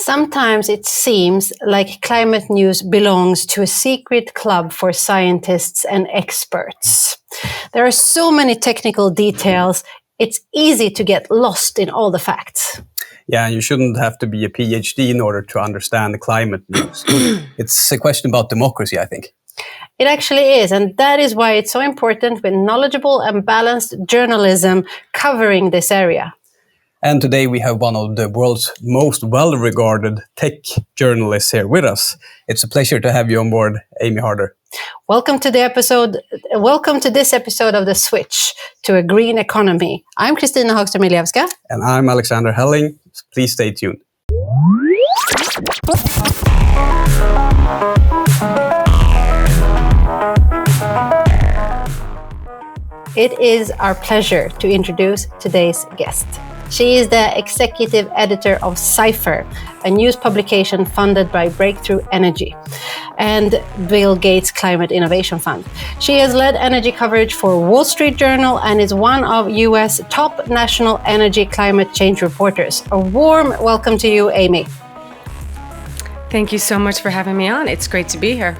Sometimes it seems like climate news belongs to a secret club for scientists and experts. There are so many technical details, it's easy to get lost in all the facts. Yeah, you shouldn't have to be a PhD in order to understand the climate news. It's a question about democracy, I think. It actually is, and that is why it's so important with knowledgeable and balanced journalism covering this area. And today we have one of the world's most well-regarded tech journalists here with us. It's a pleasure to have you on board, Amy Harder. Welcome to this episode of The Switch to a Green Economy. I'm Kristina Hagström-Milewska. And I'm Alexander Helling. Please stay tuned. It is our pleasure to introduce today's guest. She is the executive editor of Cipher, a news publication funded by Breakthrough Energy and Bill Gates Climate Innovation Fund. She has led energy coverage for Wall Street Journal and is one of US top national energy climate change reporters. A warm welcome to you, Amy. Thank you so much for having me on. It's great to be here.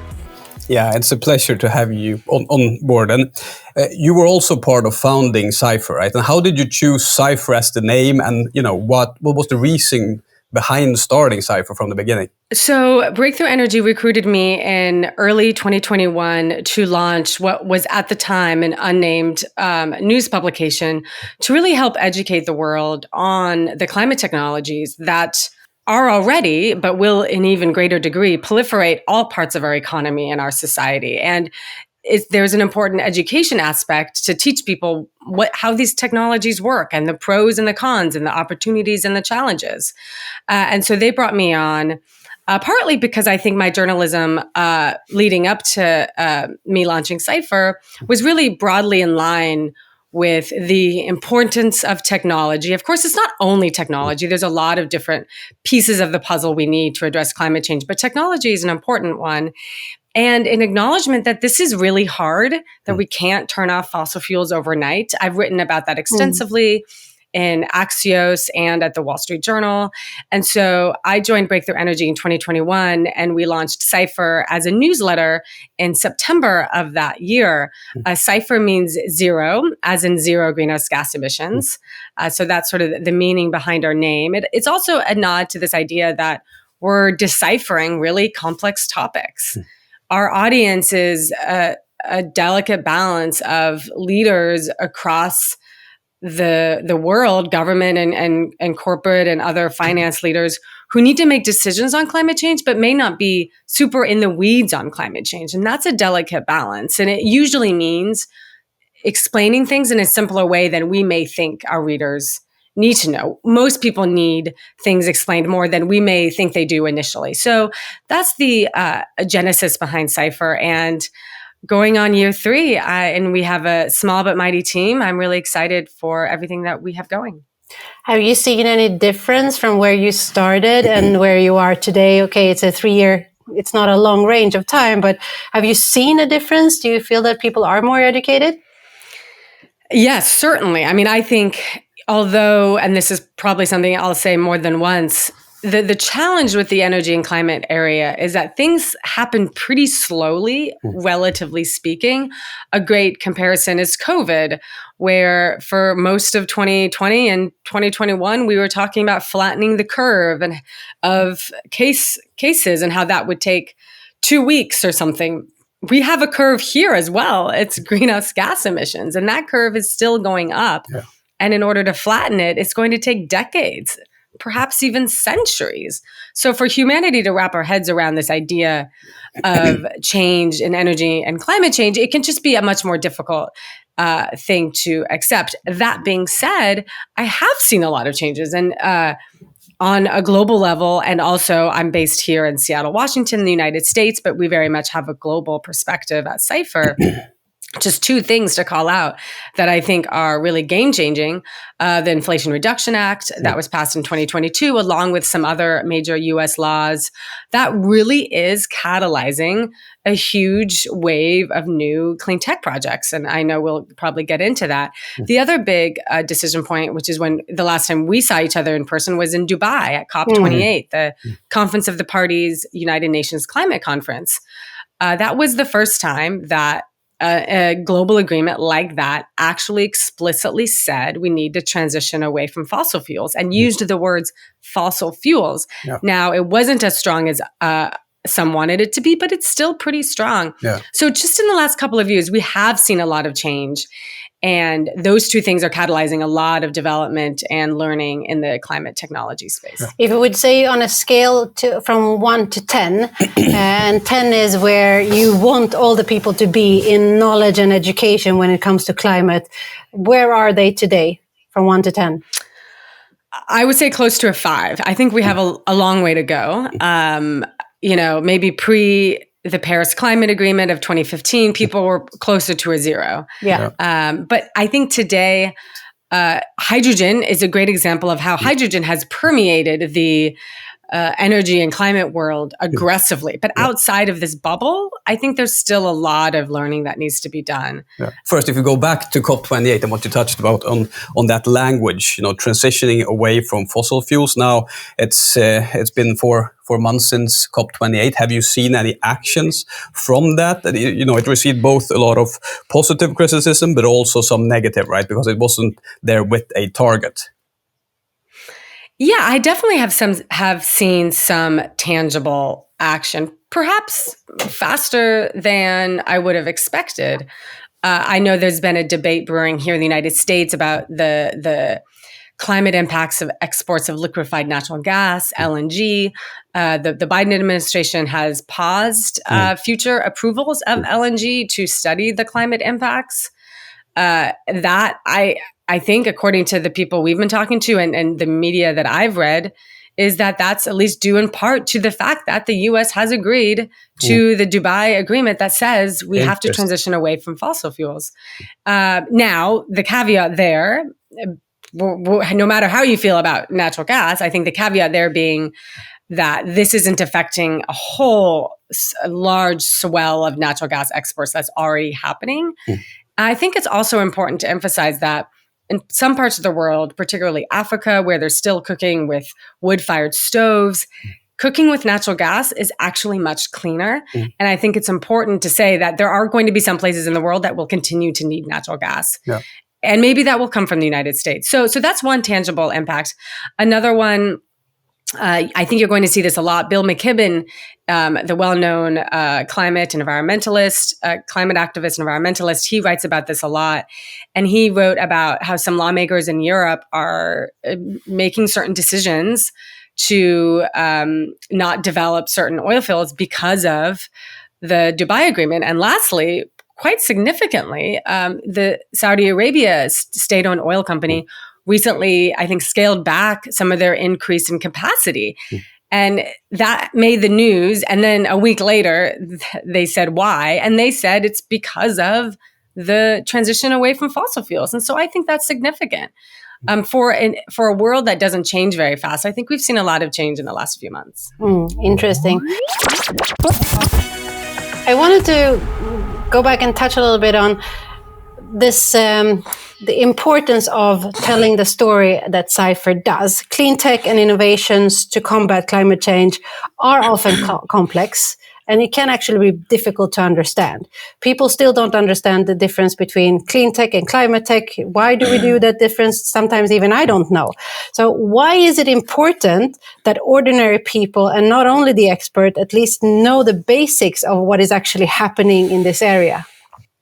Yeah, it's a pleasure to have you on board. And you were also part of founding Cipher, right? And how did you choose Cipher as the name? And, what was the reason behind starting Cipher from the beginning? So Breakthrough Energy recruited me in early 2021 to launch what was at the time an unnamed news publication to really help educate the world on the climate technologies that are already, but will in even greater degree, proliferate all parts of our economy and our society. And there's an important education aspect to teach people how these technologies work and the pros and the cons and the opportunities and the challenges. And so they brought me on partly because I think my journalism leading up to me launching Cipher was really broadly in line with the importance of technology. Of course, it's not only technology. There's a lot of different pieces of the puzzle we need to address climate change, but technology is an important one. And an acknowledgement that this is really hard, that we can't turn off fossil fuels overnight. I've written about that extensively in Axios and at the Wall Street Journal. And so I joined Breakthrough Energy in 2021, and we launched Cipher as a newsletter in September of that year. Cipher means zero, as in zero greenhouse gas emissions. So that's sort of the meaning behind our name. It's also a nod to this idea that we're deciphering really complex topics. Our audience is a delicate balance of leaders across the world, government and corporate and other finance leaders who need to make decisions on climate change, but may not be super in the weeds on climate change. And that's a delicate balance. And it usually means explaining things in a simpler way than we may think our readers need to know. Most people need things explained more than we may think they do initially. So that's the genesis behind Cipher. And going on year 3, and we have a small but mighty team. I'm really excited for everything that we have going. Have you seen any difference from where you started and where you are today? Okay, it's a 3-year, it's not a long range of time, but have you seen a difference? Do you feel that people are more educated? Yes, certainly. I mean, I think although, and this is probably something I'll say more than once, the challenge with the energy and climate area is that things happen pretty slowly, relatively speaking. A great comparison is COVID, where for most of 2020 and 2021, we were talking about flattening the curve and of cases and how that would take 2 weeks or something. We have a curve here as well. It's greenhouse gas emissions, and that curve is still going up. Yeah. And in order to flatten it, it's going to take decades, perhaps even centuries. So for humanity to wrap our heads around this idea of change in energy and climate change, it can just be a much more difficult thing to accept. That being said, I have seen a lot of changes, and on a global level, and also I'm based here in Seattle, Washington, the United States, but we very much have a global perspective at Cipher. Just two things to call out that I think are really game-changing. The Inflation Reduction Act that was passed in 2022, along with some other major U.S. laws, that really is catalyzing a huge wave of new clean tech projects. And I know we'll probably get into that. The other big decision point, which is when the last time we saw each other in person, was in Dubai at COP28, the Conference of the Parties United Nations Climate Conference. That was the first time that a global agreement like that actually explicitly said we need to transition away from fossil fuels and used the words fossil fuels. Yeah. Now, it wasn't as strong as some wanted it to be, but it's still pretty strong. Yeah. So just in the last couple of years, we have seen a lot of change. And those two things are catalyzing a lot of development and learning in the climate technology space. If you would say on a scale from 1 to 10, and 10 is where you want all the people to be in knowledge and education when it comes to climate, where are they today from 1 to 10? I would say close to a 5. I think we have a long way to go. Maybe the Paris Climate Agreement of 2015, people were closer to a 0. Yeah. But I think today, hydrogen is a great example of how hydrogen has permeated the energy and climate world aggressively. But outside of this bubble, I think there's still a lot of learning that needs to be done. Yeah. First, if you go back to COP28 and what you touched about on that language, transitioning away from fossil fuels. Now it's been 4 months since COP28. Have you seen any actions from that? It received both a lot of positive criticism, but also some negative, right? Because it wasn't there with a target. Yeah, I definitely have seen some tangible action, perhaps faster than I would have expected. I know there's been a debate brewing here in the United States about the climate impacts of exports of liquefied natural gas, LNG. The Biden administration has paused future approvals of LNG to study the climate impacts. That I think, according to the people we've been talking to and the media that I've read, is that that's at least due in part to the fact that the U.S. has agreed to the Dubai agreement that says we have to transition away from fossil fuels. Now, the caveat there, no matter how you feel about natural gas, I think the caveat there being that this isn't affecting a large swell of natural gas exports that's already happening. I think it's also important to emphasize that in some parts of the world, particularly Africa, where they're still cooking with wood-fired stoves, cooking with natural gas is actually much cleaner. And I think it's important to say that there are going to be some places in the world that will continue to need natural gas. Yeah. And maybe that will come from the United States. So that's one tangible impact. Another one, I think you're going to see this a lot. Bill McKibben, the well-known climate activist and environmentalist, he writes about this a lot. And he wrote about how some lawmakers in Europe are making certain decisions to not develop certain oil fields because of the Dubai agreement. And lastly, quite significantly, the Saudi Arabia state-owned oil company recently, I think, scaled back some of their increase in capacity. And that made the news. And then a week later, they said why. And they said it's because of the transition away from fossil fuels. And so I think that's significant. For a world that doesn't change very fast, I think we've seen a lot of change in the last few months. Interesting. I wanted to go back and touch a little bit on this, the importance of telling the story that Cipher does. Clean tech and innovations to combat climate change are often complex, and it can actually be difficult to understand. People still don't understand the difference between clean tech and climate tech. Why do we do that difference? Sometimes even I don't know. So why is it important that ordinary people, and not only the expert, at least know the basics of what is actually happening in this area?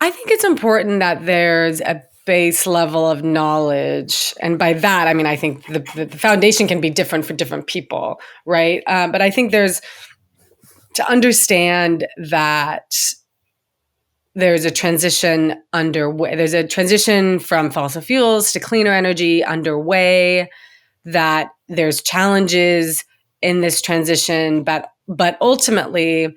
I think it's important that there's a base level of knowledge. And by that, I mean, I think the foundation can be different for different people, right? But I think to understand that there's a transition underway. There's a transition from fossil fuels to cleaner energy underway, that there's challenges in this transition, but ultimately,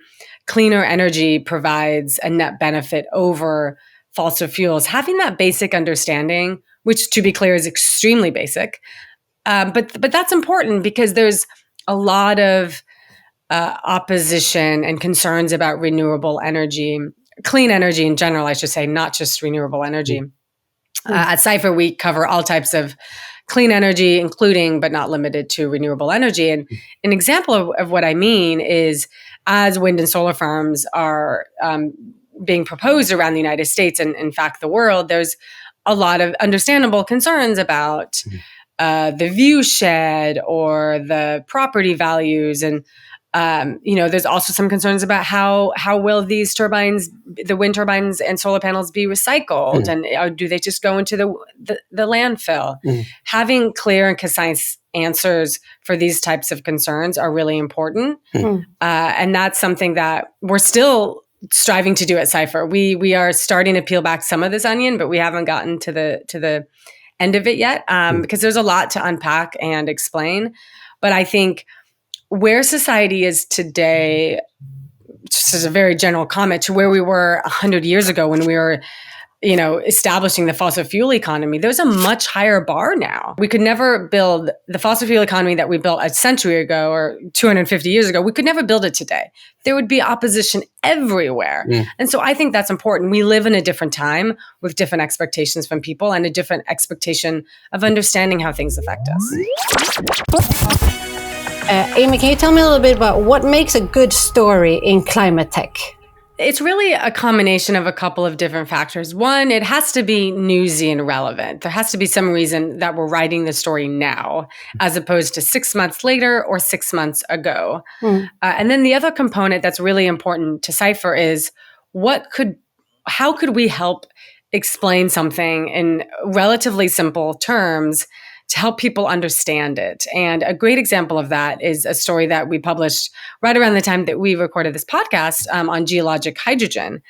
cleaner energy provides a net benefit over fossil fuels, having that basic understanding, which to be clear is extremely basic, but that's important because there's a lot of opposition and concerns about renewable energy, clean energy in general, I should say, not just renewable energy. At Cipher, we cover all types of clean energy, including but not limited to renewable energy. And an example of what I mean is as wind and solar farms are being proposed around the United States and, in fact, the world, there's a lot of understandable concerns about the view shed or the property values. And there's also some concerns about how will these turbines, the wind turbines and solar panels, be recycled, and do they just go into the landfill? Having clear and concise answers for these types of concerns are really important, and that's something that we're still striving to do at Cipher. We are starting to peel back some of this onion, but we haven't gotten to the end of it yet because there's a lot to unpack and explain. But I think where society is today, just as a very general comment, to where we were 100 years ago when we were, establishing the fossil fuel economy, there's a much higher bar now. We could never build the fossil fuel economy that we built a century ago or 250 years ago. We could never build it today. There would be opposition everywhere. And so I think that's important. We live in a different time with different expectations from people and a different expectation of understanding how things affect us. Amy, can you tell me a little bit about what makes a good story in climate tech? It's really a combination of a couple of different factors. One, it has to be newsy and relevant. There has to be some reason that we're writing the story now, as opposed to 6 months later or 6 months ago. And then the other component that's really important to Cipher is how could we help explain something in relatively simple terms to help people understand it. And a great example of that is a story that we published right around the time that we recorded this podcast on geologic hydrogen.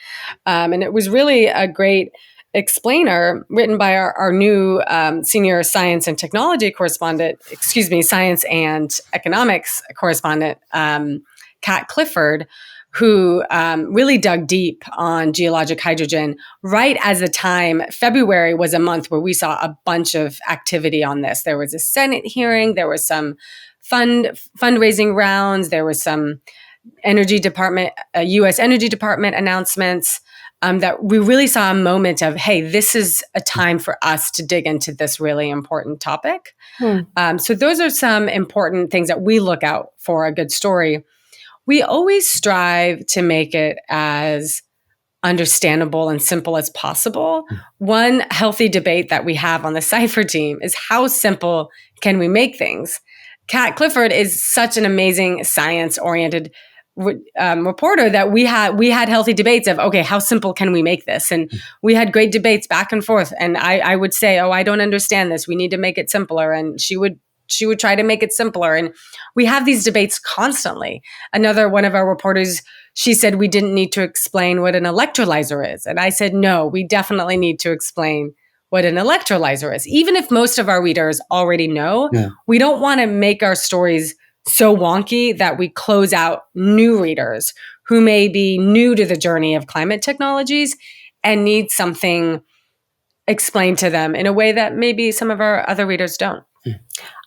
And it was really a great explainer written by our new senior science and technology correspondent, science and economics correspondent, Kat Clifford, who really dug deep on geologic hydrogen right as the time. February was a month where we saw a bunch of activity on this. There was a Senate hearing, there was some fundraising rounds, there was some U.S. Energy Department announcements that we really saw a moment of, hey, this is a time for us to dig into this really important topic. So those are some important things that we look out for a good story. We always strive to make it as understandable and simple as possible. One healthy debate that we have on the Cipher team is how simple can we make things? Kat Clifford is such an amazing science-oriented reporter that we had healthy debates of, okay, how simple can we make this? And we had great debates back and forth. And I would say, I don't understand this. We need to make it simpler. And she would try to make it simpler. And we have these debates constantly. Another one of our reporters, she said we didn't need to explain what an electrolyzer is. And I said, no, we definitely need to explain what an electrolyzer is. Even if most of our readers already know, we don't want to make our stories so wonky that we close out new readers who may be new to the journey of climate technologies and need something explained to them in a way that maybe some of our other readers don't.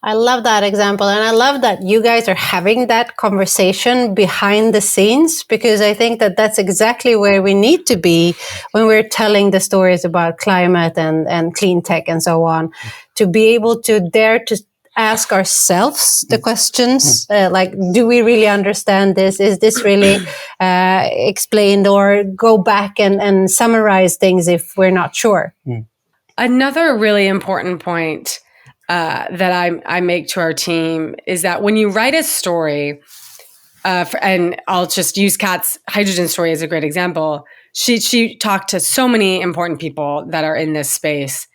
I love that example. And I love that you guys are having that conversation behind the scenes, because I think that that's exactly where we need to be when we're telling the stories about climate and clean tech and so on, to be able to dare to ask ourselves the questions, like, do we really understand this? Is this really explained? Or go back and summarize things if we're not sure. Another really important point that I make to our team is that when you write a story, and I'll just use Kat's hydrogen story as a great example. She talked to so many important people that are in this space.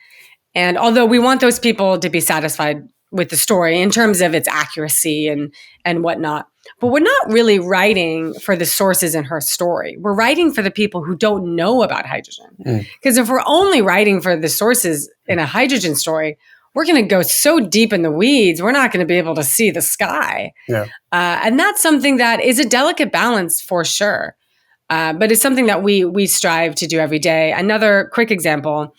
And although we want those people to be satisfied with the story in terms of its accuracy and whatnot, but we're not really writing for the sources in her story. We're writing for the people who don't know about hydrogen. Because if we're only writing for the sources in a hydrogen story, we're going to go so deep in the weeds, we're not going to be able to see the sky. And that's something that is a delicate balance for sure. But it's something that we strive to do every day. Another quick example,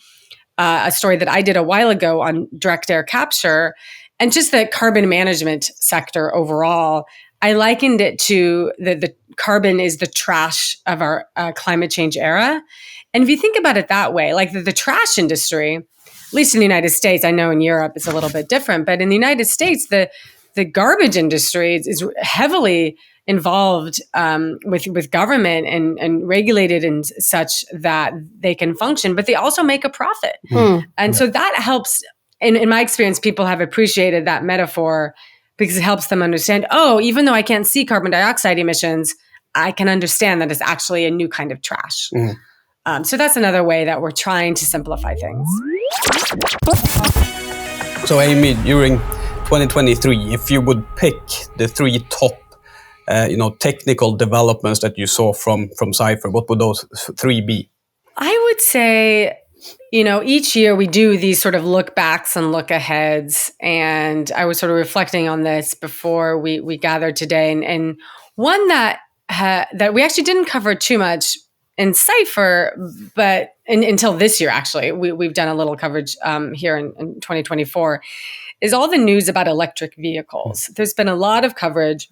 a story that I did a while ago on direct air capture and just the carbon management sector overall. I likened it to the carbon is the trash of our climate change era. And if you think about it that way, like the trash industry, at least in the United States, I know in Europe it's a little bit different, but in the United States, the garbage industry is heavily involved with government and regulated and such that they can function, but they also make a profit. And so that helps. In my experience, people have appreciated that metaphor because it helps them understand, oh, even though I can't see carbon dioxide emissions, I can understand that it's actually a new kind of trash. So that's another way that we're trying to simplify things. So Amy, during 2023, if you would pick the 3 top technical developments that you saw from Cipher, what would those 3 be? I would say, each year we do these sort of look backs and look aheads. And I was sort of reflecting on this before we gathered today. And one that we actually didn't cover too much in Cipher, but until this year, actually, we've done a little coverage here in 2024, is all the news about electric vehicles. There's been a lot of coverage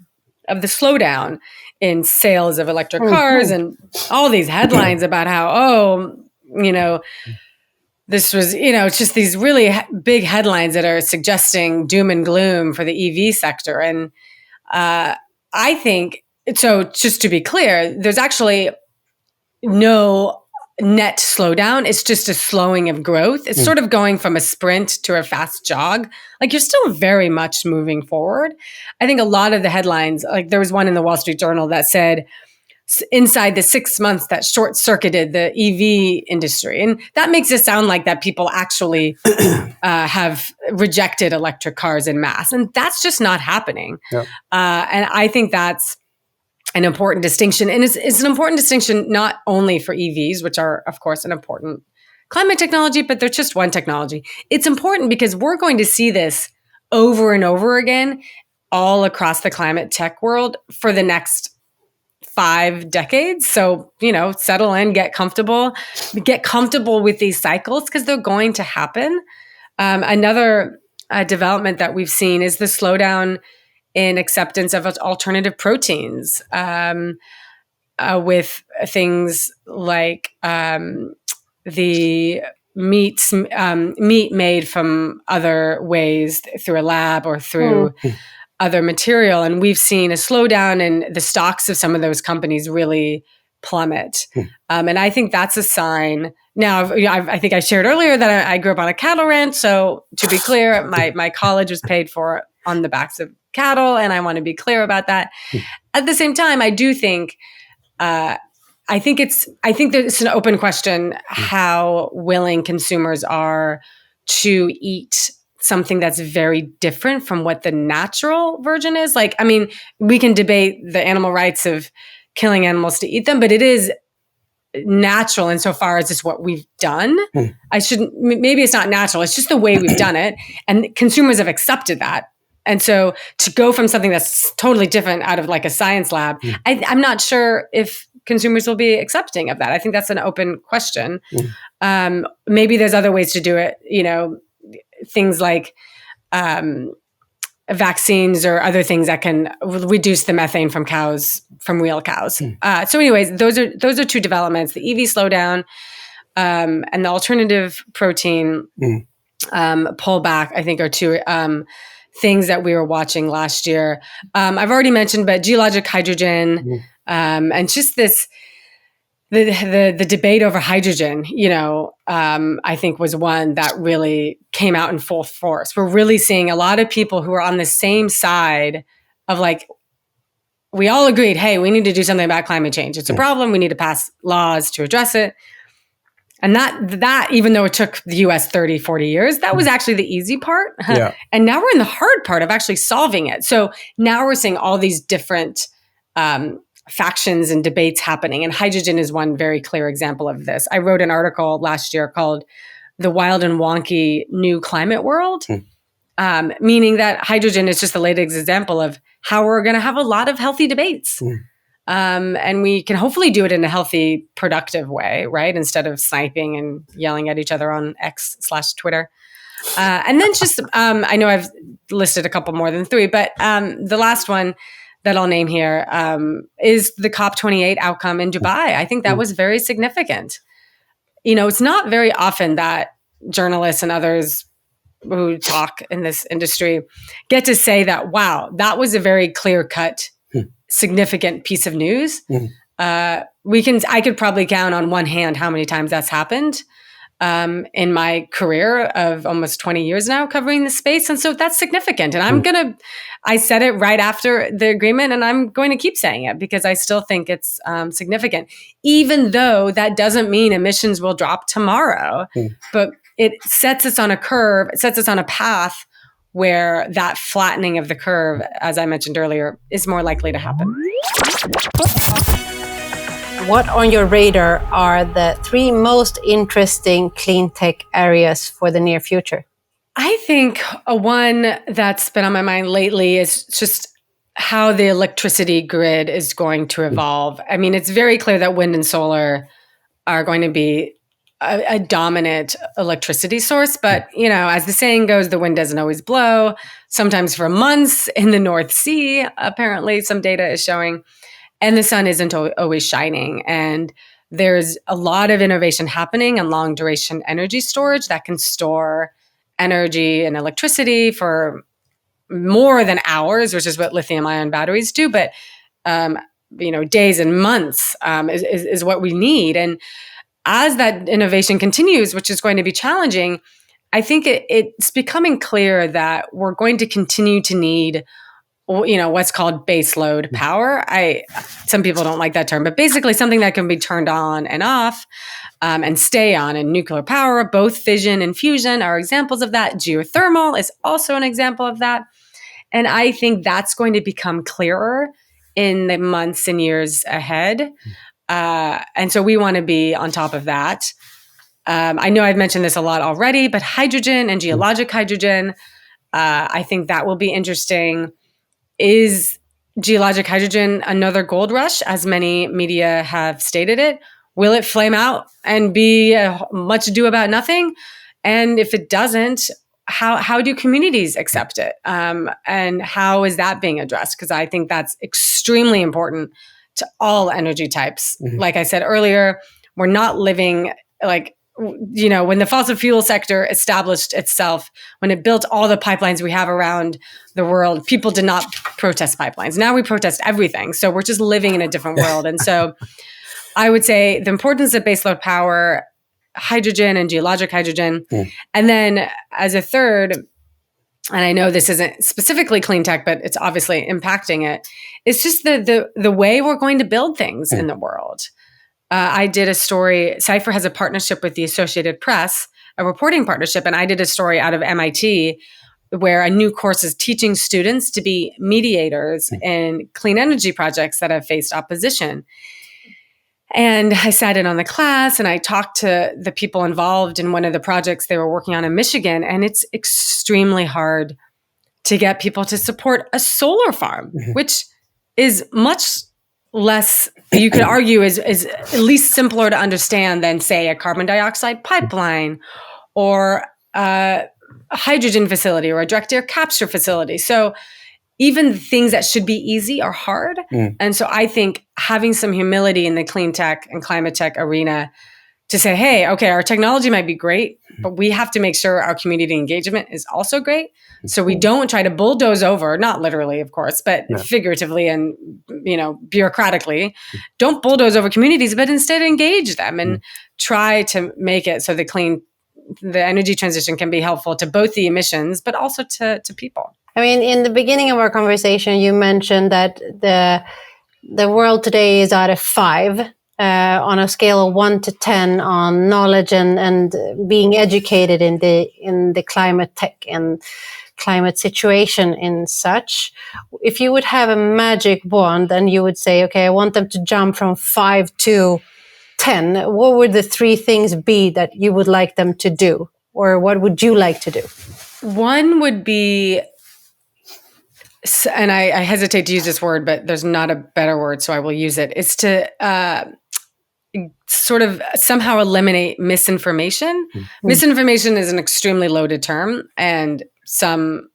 of the slowdown in sales of electric cars and all these headlines about how, this was, it's just these really big headlines that are suggesting doom and gloom for the EV sector. And I think, so just to be clear, there's actually no net slowdown. It's just a slowing of growth. It's sort of going from a sprint to a fast jog. Like you're still very much moving forward. I think a lot of the headlines, like there was one in the Wall Street Journal that said, inside the 6 months that short-circuited the EV industry. And that makes it sound like that people actually have rejected electric cars en masse. And that's just not happening. Yep. And I think that's an important distinction. And it's an important distinction not only for EVs, which are, of course, an important climate technology, but they're just one technology. It's important because we're going to see this over and over again all across the climate tech world for the next 5 decades. So, settle in, get comfortable with these cycles because they're going to happen. Another development that we've seen is the slowdown in acceptance of alternative proteins with things like the meat made from other ways through a lab or through other material. And we've seen a slowdown in the stocks of some of those companies really plummet. And I think that's a sign. Now, I think I shared earlier that I grew up on a cattle ranch. So to be clear, my college was paid for on the backs of cattle. And I want to be clear about that. At the same time, I do think, I think there's an open question how willing consumers are to eat something that's very different from what the natural version is. Like, I mean, we can debate the animal rights of killing animals to eat them, but it is natural insofar as it's what we've done. Maybe it's not natural. It's just the way we've done it. And consumers have accepted that. And so to go from something that's totally different out of like a science lab, I'm not sure if consumers will be accepting of that. I think that's an open question. Maybe there's other ways to do it, things like vaccines or other things that can reduce the methane from real cows. So anyways, those are 2 developments, the EV slowdown and the alternative protein pullback, I think are 2 things that we were watching last year. I've already mentioned, but geologic hydrogen and just this, the debate over hydrogen, I think was one that really came out in full force. We're really seeing a lot of people who are on the same side of like, we all agreed, hey, we need to do something about climate change. It's a problem. We need to pass laws to address it. And that even though it took the US 30, 40 years, that was actually the easy part. Yeah. And now we're in the hard part of actually solving it. So now we're seeing all these different factions and debates happening. And hydrogen is one very clear example of this. I wrote an article last year called The Wild and Wonky New Climate World, meaning that hydrogen is just the latest example of how we're going to have a lot of healthy debates And we can hopefully do it in a healthy, productive way, right? Instead of sniping and yelling at each other on X/Twitter. And then just, I know I've listed a couple more than 3, but the last one that I'll name here is the COP28 outcome in Dubai. I think that was very significant. It's not very often that journalists and others who talk in this industry get to say that, wow, that was a very clear-cut, significant piece of news. I could probably count on one hand how many times that's happened in my career of almost 20 years now covering the space. And so that's significant. And I said it right after the agreement, and I'm going to keep saying it because I still think it's significant, even though that doesn't mean emissions will drop tomorrow. But it sets us on a curve, it sets us on a path where that flattening of the curve, as I mentioned earlier, is more likely to happen. What on your radar are the 3 most interesting clean tech areas for the near future? I think one that's been on my mind lately is just how the electricity grid is going to evolve. I mean, it's very clear that wind and solar are going to be a dominant electricity source. But, as the saying goes, the wind doesn't always blow, sometimes for months in the North Sea, apparently some data is showing. And the sun isn't always shining. And there's a lot of innovation happening in long duration energy storage that can store energy and electricity for more than hours, which is what lithium ion batteries do. But, days and months is what we need. And as that innovation continues, which is going to be challenging, I think it's becoming clear that we're going to continue to need what's called baseload power. Some people don't like that term, but basically something that can be turned on and off and stay on. And nuclear power, both fission and fusion, are examples of that. Geothermal is also an example of that. And I think that's going to become clearer in the months and years ahead. And so we want to be on top of that. I know I've mentioned this a lot already, but hydrogen and geologic hydrogen, I think that will be interesting. Is geologic hydrogen another gold rush, as many media have stated it? Will it flame out and be much ado about nothing? And if it doesn't, how do communities accept it? And how is that being addressed? Because I think that's extremely important to all energy types. Like I said earlier, we're not living when the fossil fuel sector established itself, when it built all the pipelines we have around the world, people did not protest pipelines. Now we protest everything. So we're just living in a different world. And so I would say the importance of baseload power, hydrogen and geologic hydrogen. And then as a third, and I know this isn't specifically clean tech, but it's obviously impacting it, it's just the way we're going to build things in the world. I did a story. Cipher has a partnership with the Associated Press, a reporting partnership, and I did a story out of MIT where a new course is teaching students to be mediators in clean energy projects that have faced opposition. And I sat in on the class and I talked to the people involved in one of the projects they were working on in Michigan, and it's extremely hard to get people to support a solar farm, which is much less, you could argue, is at least simpler to understand than, say, a carbon dioxide pipeline or a hydrogen facility or a direct air capture facility. So even things that should be easy are hard. And so I think having some humility in the clean tech and climate tech arena to say, hey, okay, our technology might be great, but we have to make sure our community engagement is also great. So we don't try to bulldoze over, not literally, of course, but figuratively and, bureaucratically, don't bulldoze over communities, but instead engage them and try to make it so the energy transition can be helpful to both the emissions, but also to people. I mean, in the beginning of our conversation, you mentioned that the world today is at a 5 on a scale of 1 to 10 on knowledge and being educated in the climate tech and climate situation in such. If you would have a magic wand and you would say, okay, I want them to jump from 5 to 10, what would the 3 things be that you would like them to do? Or what would you like to do? One would be and I hesitate to use this word, but there's not a better word, so I will use it. It's to sort of somehow eliminate misinformation. Misinformation is an extremely loaded term, and some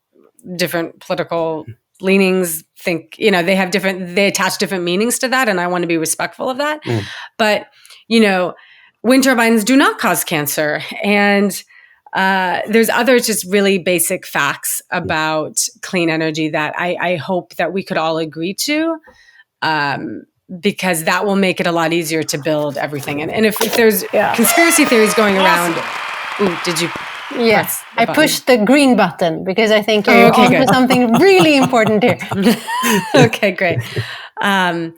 different political leanings think, they attach different meanings to that, and I want to be respectful of that. But, wind turbines do not cause cancer. And there's other just really basic facts about clean energy that I hope that we could all agree to, because that will make it a lot easier to build everything. And if there's conspiracy theories going around, did you? Yes, I pushed the green button because I think you're on to something really important here. Okay, great. And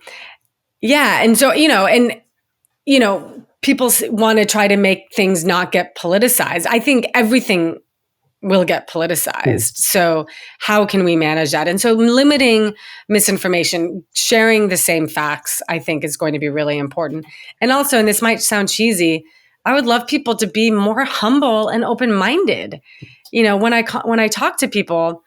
so, people want to try to make things not get politicized. I think everything will get politicized. So how can we manage that? And so limiting misinformation, sharing the same facts, I think is going to be really important. And also, and this might sound cheesy, I would love people to be more humble and open-minded. When I talk to people,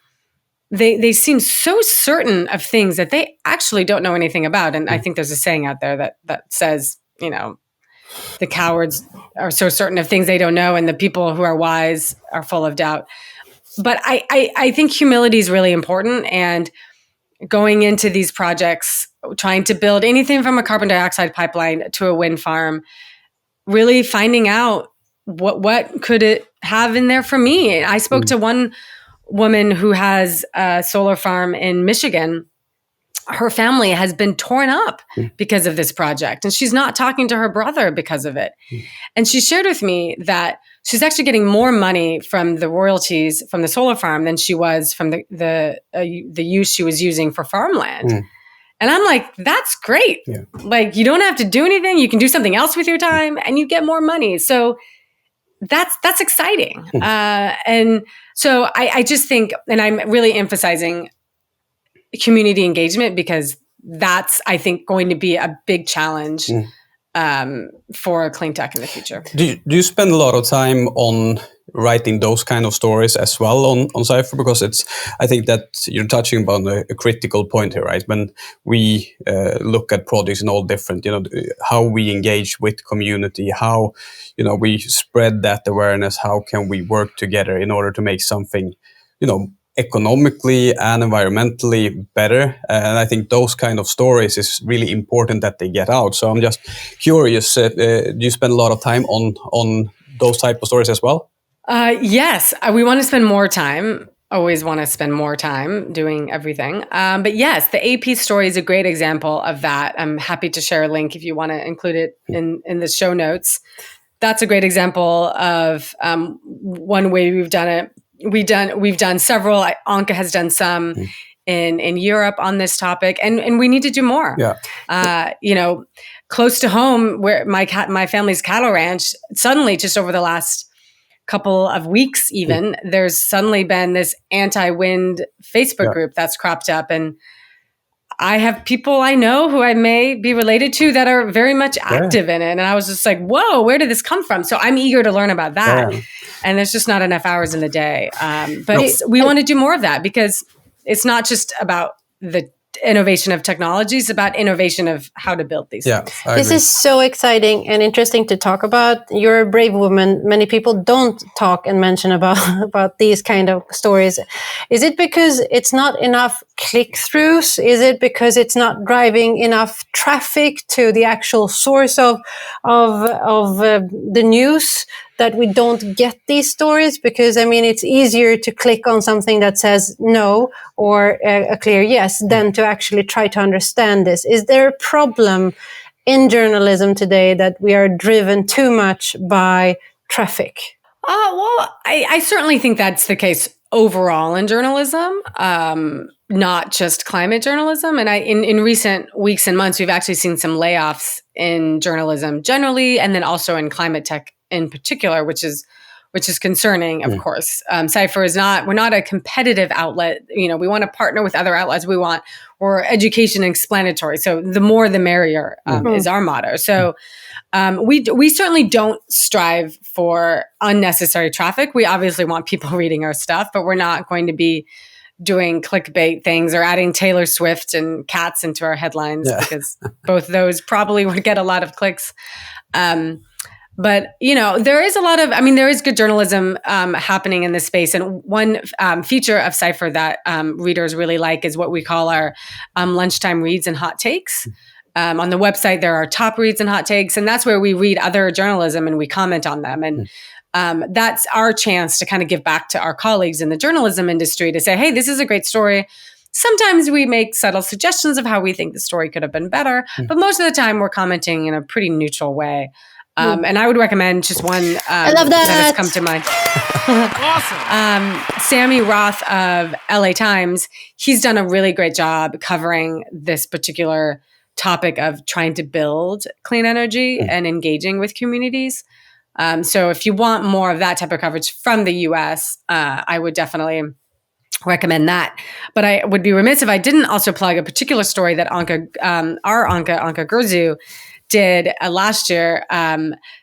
they seem so certain of things that they actually don't know anything about. And I think there's a saying out there that says, the cowards are so certain of things they don't know, and the people who are wise are full of doubt. But I think humility is really important. And going into these projects, trying to build anything from a carbon dioxide pipeline to a wind farm, really finding out what could it have in there for me. I spoke to one woman who has a solar farm in Michigan. Her family has been torn up because of this project, and she's not talking to her brother because of it. And she shared with me that she's actually getting more money from the royalties from the solar farm than she was from the use she was using for farmland. And I'm like, that's great. Yeah. Like, you don't have to do anything. You can do something else with your time and you get more money. So that's exciting. And so I just think, and I'm really emphasizing community engagement, because that's, I think, going to be a big challenge for clean tech in the future. Do you spend a lot of time on writing those kind of stories as well on Cipher? Because I think that you're touching upon a critical point here, right? When we look at projects and all different, how we engage with community, how, we spread that awareness, how can we work together in order to make something, economically and environmentally better. And I think those kind of stories is really important that they get out. So I'm just curious, do you spend a lot of time on those type of stories as well? Yes, we want to spend more time. Always want to spend more time doing everything. But yes, the AP story is a great example of that. I'm happy to share a link if you want to include it in the show notes. That's a great example of one way we've done it. We've done several. Anke has done some in Europe on this topic, and we need to do more. Yeah. Close to home, where my family's cattle ranch, suddenly just over the last couple of weeks, even there's suddenly been this anti-wind Facebook group that's cropped up, and I have people I know who I may be related to that are very much active in it. And I was just like, whoa, where did this come from? So I'm eager to learn about that. Yeah. And there's just not enough hours in the day. But we want to do more of that, because it's not just about the innovation of technology, it's about innovation of how to build these things. This is so exciting and interesting to talk about. You're a brave woman. Many people don't talk and mention about these kind of stories. Is it because it's not enough click-throughs? Is it because it's not driving enough traffic to the actual source of the news that we don't get these stories? Because, it's easier to click on something that says no or a clear yes than to actually try to understand this. Is there a problem in journalism today that we are driven too much by traffic? Well, I certainly think that's the case overall in journalism, not just climate journalism. And in recent weeks and months, we've actually seen some layoffs in journalism generally, and then also in climate tech in particular, which is concerning, of course. Cipher we're not a competitive outlet. We want to partner with other outlets. We're education and explanatory. So the more the merrier is our motto. So we certainly don't strive for unnecessary traffic. We obviously want people reading our stuff, but we're not going to be doing clickbait things or adding Taylor Swift and cats into our headlines, because both those probably would get a lot of clicks. But, there is there is good journalism happening in this space. And one feature of Cipher that readers really like is what we call our lunchtime reads and hot takes. On the website, there are top reads and hot takes, and that's where we read other journalism and we comment on them. And that's our chance to kind of give back to our colleagues in the journalism industry to say, hey, this is a great story. Sometimes we make subtle suggestions of how we think the story could have been better, but most of the time we're commenting in a pretty neutral way. And I would recommend just one I love that has come to mind. Awesome. Sammy Roth of LA Times, he's done a really great job covering this particular topic of trying to build clean energy and engaging with communities. So if you want more of that type of coverage from the US, I would definitely recommend that. But I would be remiss if I didn't also plug a particular story that Anka Gurzu did last year.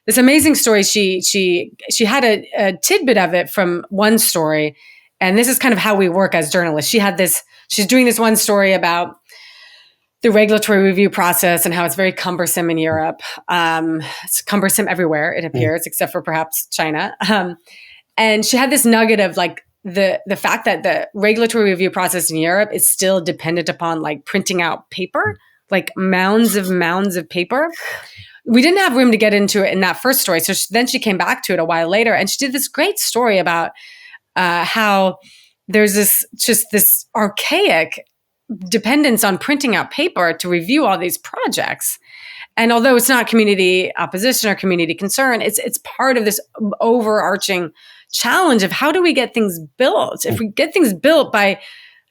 This amazing story. She had a tidbit of it from one story, and this is kind of how we work as journalists. She's doing this one story about the regulatory review process and how it's very cumbersome in Europe. It's cumbersome everywhere, it appears, except for perhaps China. And she had this nugget of like the fact that the regulatory review process in Europe is still dependent upon like printing out paper, like mounds of paper. We didn't have room to get into it in that first story. So then she came back to it a while later, and she did this great story about how there's this archaic dependence on printing out paper to review all these projects. And although it's not community opposition or community concern, it's part of this overarching challenge of how do we get things built? If we get things built by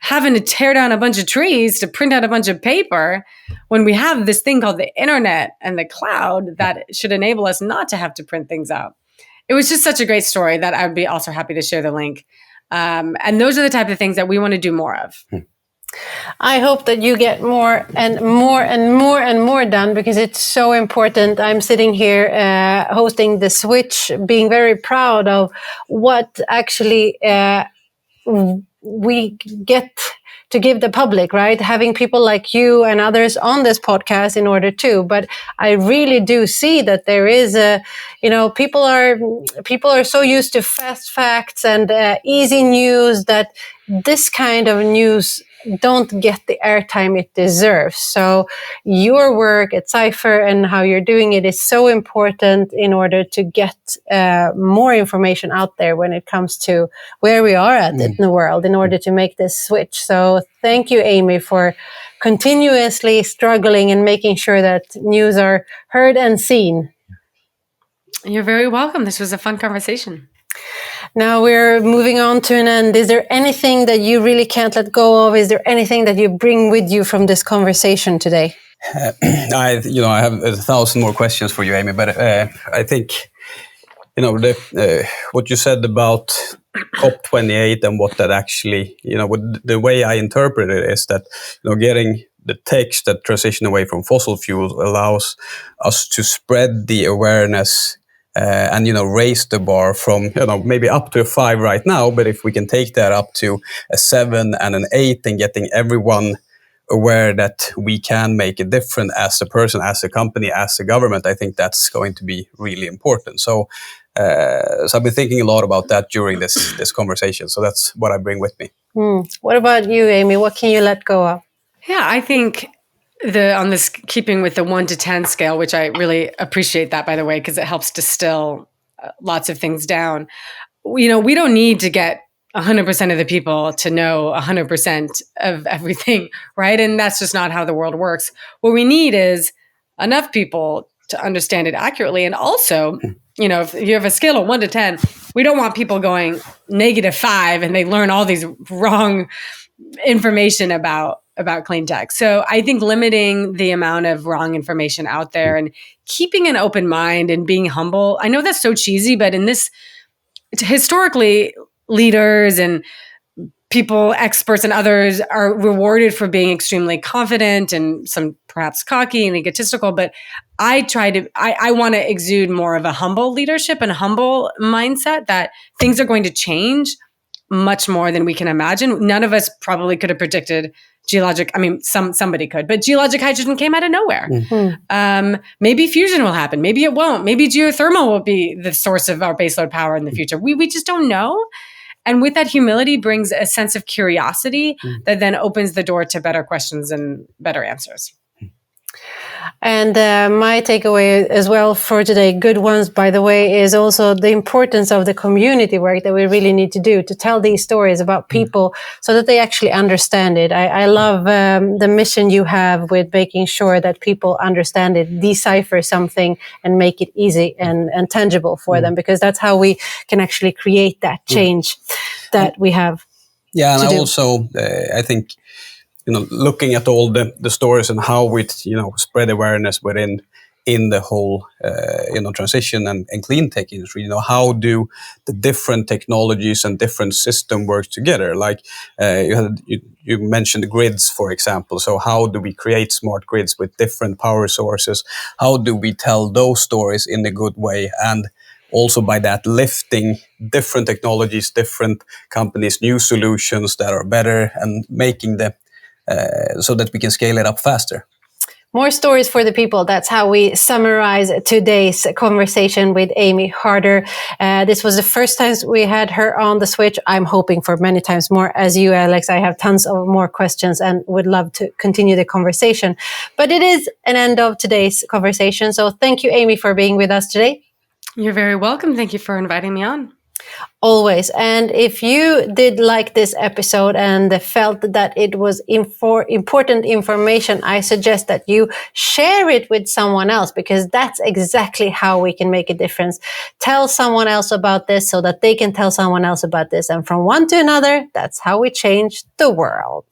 having to tear down a bunch of trees to print out a bunch of paper, when we have this thing called the internet and the cloud that should enable us not to have to print things out. It was just such a great story that I would be also happy to share the link. And those are the type of things that we want to do more of. I hope that you get more and more and more and more done, because it's so important. I'm sitting here hosting the Switch, being very proud of what actually we get to give the public, right? Having people like you and others on this podcast in order to. But I really do see that there is people are so used to fast facts and easy news that this kind of news don't get the airtime it deserves. So your work at Cipher and how you're doing it is so important in order to get more information out there when it comes to where we are at in the world in order to make this switch. So thank you, Amy, for continuously struggling and making sure that news are heard and seen. You're very welcome. This was a fun conversation. Now we're moving on to an end. Is there anything that you really can't let go of? Is there anything that you bring with you from this conversation today? I have 1,000 more questions for you, Amy, but I think, what you said about COP28 and what that actually, the way I interpret it is that, getting the text that transition away from fossil fuels allows us to spread the awareness and raise the bar from maybe up to a 5 right now, but if we can take that up to a 7 and an 8 and getting everyone aware that we can make a difference as a person, as a company, as a government, I think that's going to be really important. So I've been thinking a lot about that during this conversation. So that's what I bring with me. What about you, Amy? What can you let go of? Yeah, I think on this keeping with the 1 to 10 scale, which I really appreciate that, by the way, because it helps distill lots of things down. We don't need to get 100% of the people to know 100% of everything, right? And that's just not how the world works. What we need is enough people to understand it accurately. And also, if you have a scale of 1 to 10, we don't want people going -5 and they learn all these wrong information about clean tech. So I think limiting the amount of wrong information out there and keeping an open mind and being humble. I know that's so cheesy, but in this, historically, leaders and people, experts and others are rewarded for being extremely confident and some perhaps cocky and egotistical. But I want to exude more of a humble leadership and a humble mindset that things are going to change. much more than we can imagine. None of us probably could have predicted geologic. I mean, somebody could, but geologic hydrogen came out of nowhere. Maybe fusion will happen. Maybe it won't. Maybe geothermal will be the source of our baseload power in the future. We just don't know. And with that, humility brings a sense of curiosity that then opens the door to better questions and better answers. And my takeaway as well for today, good ones, by the way, is also the importance of the community work that we really need to do to tell these stories about people so that they actually understand it. I love the mission you have with making sure that people understand it, decipher something and make it easy and tangible for them, because that's how we can actually create that change that we have. Yeah, and also, I think, looking at all the stories and how we, spread awareness within the whole, transition and clean tech industry. How do the different technologies and different systems work together? Like you mentioned the grids, for example. So how do we create smart grids with different power sources? How do we tell those stories in a good way? And also by that lifting different technologies, different companies, new solutions that are better and making so that we can scale it up faster. More stories for the people. That's how we summarize today's conversation with Amy Harder. This was the first time we had her on the switch. I'm hoping for many times more. As you, Alex, I have tons of more questions and would love to continue the conversation. But it is an end of today's conversation. So thank you, Amy, for being with us today. You're very welcome. Thank you for inviting me on. Always. And if you did like this episode and felt that it was important information, I suggest that you share it with someone else, because that's exactly how we can make a difference. Tell someone else about this so that they can tell someone else about this. And from one to another, that's how we change the world.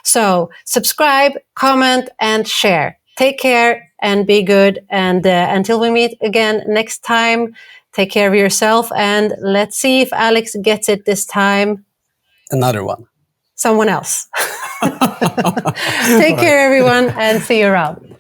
So subscribe, comment, and share. Take care and be good. And until we meet again next time, take care of yourself, and let's see if Alex gets it this time. Another one. Someone else. Take care, everyone, and see you around.